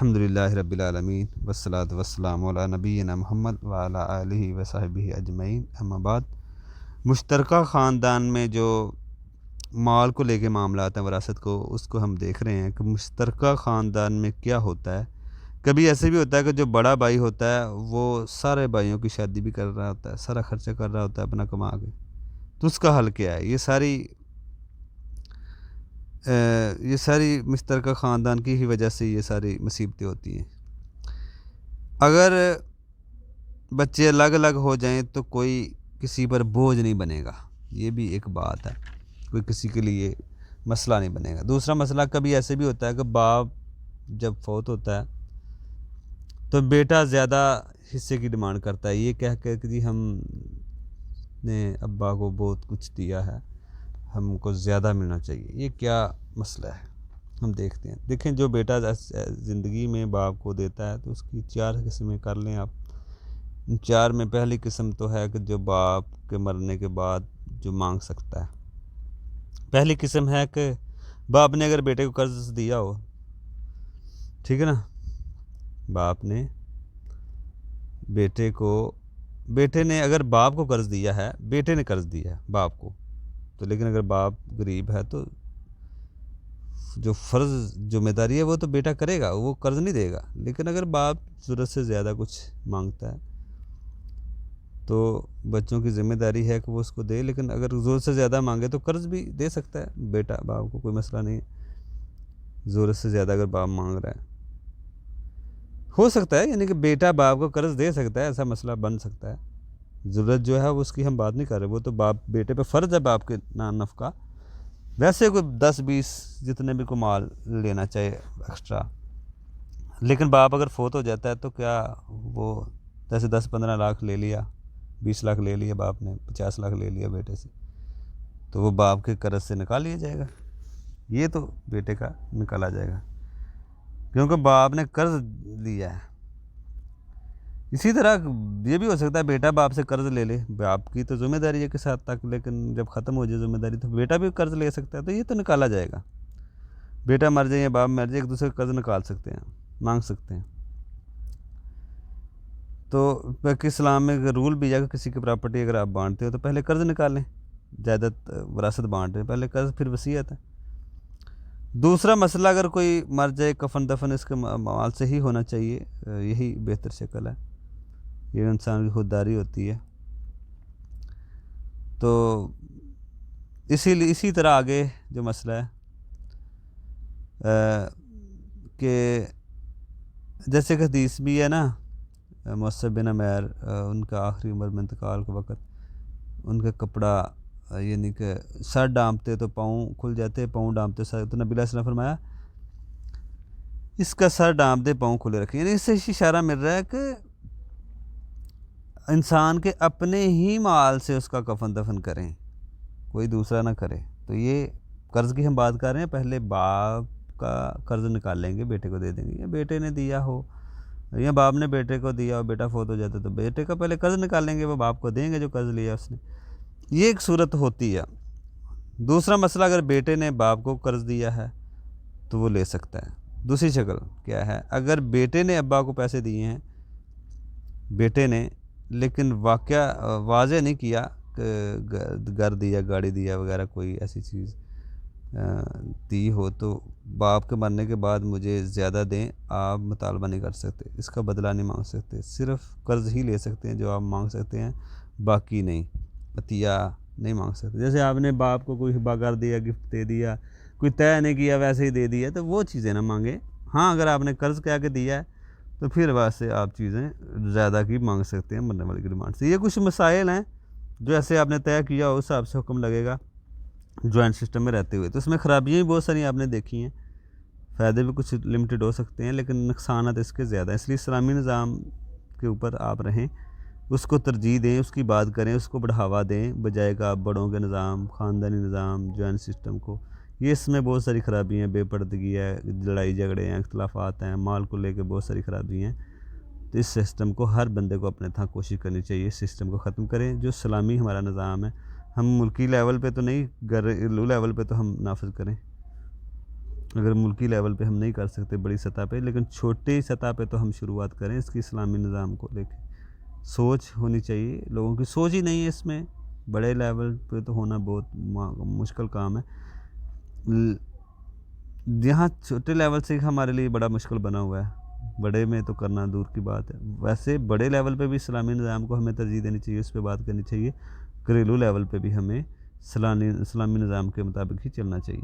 अल्हम्दुलिल्लाहि रब्बिल आलमीन वस्सलातु वस्सलामु अला नबीना मुहम्मद व अला आलिहि व सहबिही अजमईन अम्मा बाद। मुश्तरका ख़ानदान में जो माल को लेके मामला आता है, वरासत को, उसको हम देख रहे हैं कि मुश्तरका ख़ानदान में क्या होता है। कभी ऐसे भी होता है कि जो बड़ा भाई होता है वो सारे भाइयों की शादी भी कर रहा होता है, सारा खर्चा कर रहा होता है अपना कमा के। तो उसका हल क्या है? ये सारी मुश्तरका ख़ानदान की ही वजह से ये सारी मुसीबतें होती हैं। अगर बच्चे अलग अलग हो जाएं तो कोई किसी पर बोझ नहीं बनेगा, ये भी एक बात है। कोई किसी के लिए मसला नहीं बनेगा। दूसरा मसला कभी ऐसे भी होता है कि बाप जब फौत होता है तो बेटा ज़्यादा हिस्से की डिमांड करता है, ये कह कर कि जी हमने अब्बा को बहुत कुछ दिया है, हमको ज़्यादा मिलना चाहिए। ये क्या मसला है, हम देखते हैं। देखें, जो बेटा ज़िंदगी में बाप को देता है तो उसकी 4 किस्में कर लें आप। 4 में पहली किस्म तो है कि जो बाप के मरने के बाद जो मांग सकता है। पहली किस्म है कि बाप ने अगर बेटे को कर्ज दिया हो, ठीक है ना, बाप ने बेटे ने अगर बाप को कर्ज दिया है, बेटे ने कर्ज दिया है बाप को, तो लेकिन अगर बाप गरीब है तो जो फ़र्ज़ जिम्मेदारी है वो तो बेटा करेगा, वो कर्ज नहीं देगा। लेकिन अगर बाप ज़रूरत से ज़्यादा कुछ मांगता है तो बच्चों की ज़िम्मेदारी है कि वो उसको दे, लेकिन अगर ज़रूरत से ज़्यादा मांगे तो कर्ज भी दे सकता है बेटा बाप को, कोई मसला नहीं है। ज़रूरत से ज़्यादा अगर बाप मांग रहा है, हो सकता है, यानी कि बेटा बाप को कर्ज दे सकता है, ऐसा मसला बन सकता है। ज़रूरत जो है वो उसकी हम बात नहीं कर रहे, वो तो बाप बेटे पे फ़र्ज़ है बाप के नफ़का। वैसे कोई 10-20 जितने भी को माल लेना चाहिए एक्स्ट्रा, लेकिन बाप अगर फोत हो जाता है तो क्या वो जैसे 10-15 लाख ले लिया, 20 लाख ले लिया बाप ने, 50 लाख ले लिया बेटे से, तो वो बाप के कर्ज से निकाल लिया जाएगा, ये तो बेटे का निकाला जाएगा क्योंकि बाप ने कर्ज लिया है। इसी तरह ये भी हो सकता है बेटा बाप से कर्ज ले ले, बाप की तो जिम्मेदारी है किस हद तक, लेकिन जब ख़त्म हो जाए जिम्मेदारी तो बेटा भी कर्ज ले सकता है, तो ये तो निकाला जाएगा। बेटा मर जाए या बाप मर जाए, एक दूसरे का कर्ज निकाल सकते हैं, मांग सकते हैं। तो बाकी इस्लाम में रूल भी है कि किसी की प्रॉपर्टी अगर आप बांटते हो तो पहले कर्ज निकालें, जायदाद वरासत बांट रहे, पहले कर्ज फिर वसीयत है। दूसरा मसला, अगर कोई मर जाए, कफन दफन इसके माल से ही होना चाहिए, यही बेहतर शक्ल है, ये इंसान की खुददारी होती है। तो इसी तरह आगे जो मसला है कि जैसे कि हदीस भी है ना, मुअस्सब बिन उमैर, उनका आखिरी उम्र में इंतकाल के वक़्त उनका कपड़ा यानी कि सर डांपते तो पाँव खुल जाते, पाँव डांपते सर, तो नबी अलैहि सल्लम ने फरमाया इसका सर डांप दे, पाँव खुले रखें। यानी इससे इशारा मिल रहा है कि इंसान के अपने ही माल से उसका कफन दफन करें, कोई दूसरा ना करे। तो ये कर्ज़ की हम बात कर रहे हैं, पहले बाप का कर्ज़ निकाल लेंगे, बेटे को दे देंगे, या बेटे ने दिया हो या बाप ने बेटे को दिया और बेटा फोत हो जाता तो बेटे का पहले कर्ज़ निकाल लेंगे, वो बाप को देंगे जो कर्ज़ लिया उसने। ये एक सूरत होती है। दूसरा मसला, अगर बेटे ने बाप को कर्ज़ दिया है तो वो ले सकता है। दूसरी शक्ल क्या है, अगर बेटे ने अब्बा को पैसे दिए हैं, बेटे ने, लेकिन वाज़े नहीं किया कि घर दिया, गाड़ी दिया वगैरह, कोई ऐसी चीज़ दी हो, तो बाप के मरने के बाद मुझे ज़्यादा दें, आप मुतालबा नहीं कर सकते, इसका बदला नहीं मांग सकते, सिर्फ़ कर्ज़ ही ले सकते हैं जो आप मांग सकते हैं, बाकी नहीं, अतिया नहीं मांग सकते। जैसे आपने बाप को कोई हिबा कर दिया, गिफ्ट दे दिया, कोई तय नहीं किया, वैसे ही दे दिया, तो वो चीज़ें ना मांगें। हाँ, अगर आपने कर्ज़ कह के दिया है तो फिर वैसे आप चीज़ें ज़्यादा की मांग सकते हैं मरने वाले की डिमांड से। ये कुछ मसाइल हैं जो ऐसे आपने तय किया हो, उस हिसाब से हुक्म लगेगा जॉइंट सिस्टम में रहते हुए। तो इसमें ख़राबियाँ भी बहुत सारी आपने देखी हैं, फ़ायदे भी कुछ लिमिटेड हो सकते हैं, लेकिन नुकसानात इसके ज़्यादा हैं। इसलिए इस्लामी निज़ाम के ऊपर आप रहें, उसको तरजीह दें, उसकी बात करें, उसको बढ़ावा दें, बजाय का आप बड़ों के निज़ाम, ख़ानदानी निज़ाम, जॉइंट सिस्टम को। ये इसमें बहुत सारी ख़राबियाँ हैं, बेपर्दगी है, लड़ाई झगड़े हैं, इख्तलाफात हैं, माल को लेकर बहुत सारी ख़राबी हैं। तो इस सिस्टम को हर बंदे को अपने था कोशिश करनी चाहिए, इस सिस्टम को ख़त्म करें जो इस्लामी हमारा निज़ाम है। हम मुल्की लेवल पे तो नहीं, घरेलू लेवल पे तो हम नाफिज करें। अगर मुल्की लेवल पे हम नहीं कर सकते बड़ी सतह पे, लेकिन छोटी सतह पे तो हम शुरुआत करें इसकी इस्लामी निज़ाम को लेके। सोच होनी चाहिए, लोगों की सोच ही नहीं है इसमें। बड़े लेवल पे तो होना बहुत मुश्किल काम है। यहाँ छोटे लेवल से हमारे लिए बड़ा मुश्किल बना हुआ है, बड़े में तो करना दूर की बात है। वैसे बड़े लेवल पे भी इस्लामी निज़ाम को हमें तरजीह देनी चाहिए, उस पर बात करनी चाहिए। घरेलू लेवल पे भी हमें इस्लामी निज़ाम के मुताबिक ही चलना चाहिए।